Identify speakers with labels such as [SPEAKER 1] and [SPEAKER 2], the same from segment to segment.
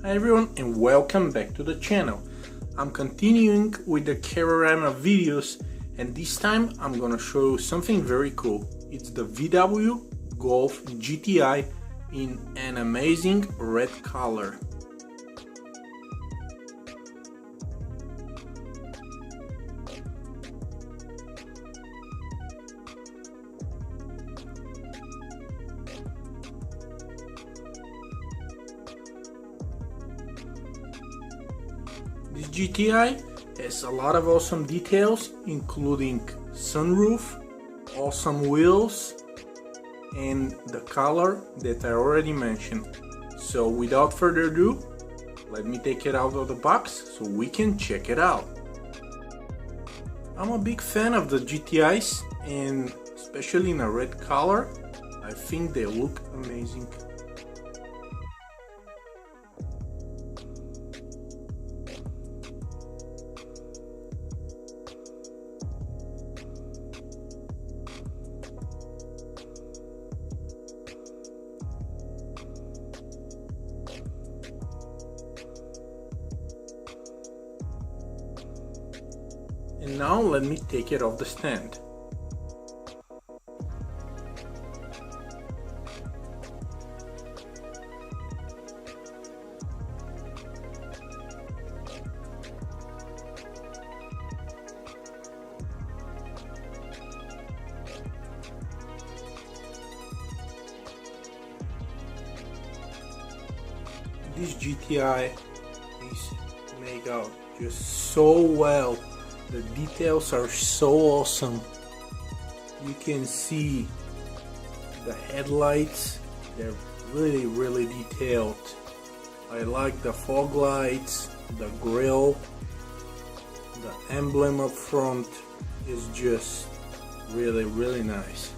[SPEAKER 1] Hi everyone and welcome back to the channel. I'm continuing with the Cararama videos and this time I'm gonna show you something very cool. It's the VW Golf GTI in an amazing red color. This GTI has a lot of awesome details, including sunroof, awesome wheels, and the color that I already mentioned. So without further ado, let me take it out of the box so we can check it out. I'm a big fan of the GTIs, and especially in a red color, I think they look amazing. And now let me take it off the stand. This GTI is made out just so well. The details are so awesome. You can see the headlights, they're really detailed. I like the fog lights, the grille, the emblem up front is just really nice.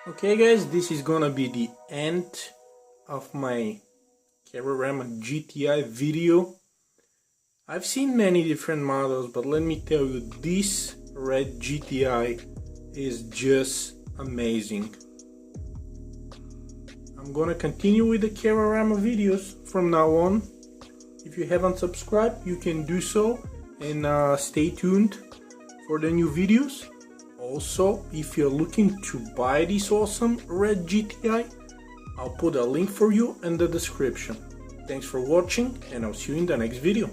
[SPEAKER 1] Okay guys, this is gonna be the end of my Cararama GTI video. I've seen many different models, but let me tell you, this red GTI is just amazing. I'm gonna continue with the Cararama videos from now on. If you haven't subscribed, you can do so, and stay tuned for the new videos. Also, if you're looking to buy this awesome red GTI, I'll put a link for you in the description. Thanks for watching, and I'll see you in the next video.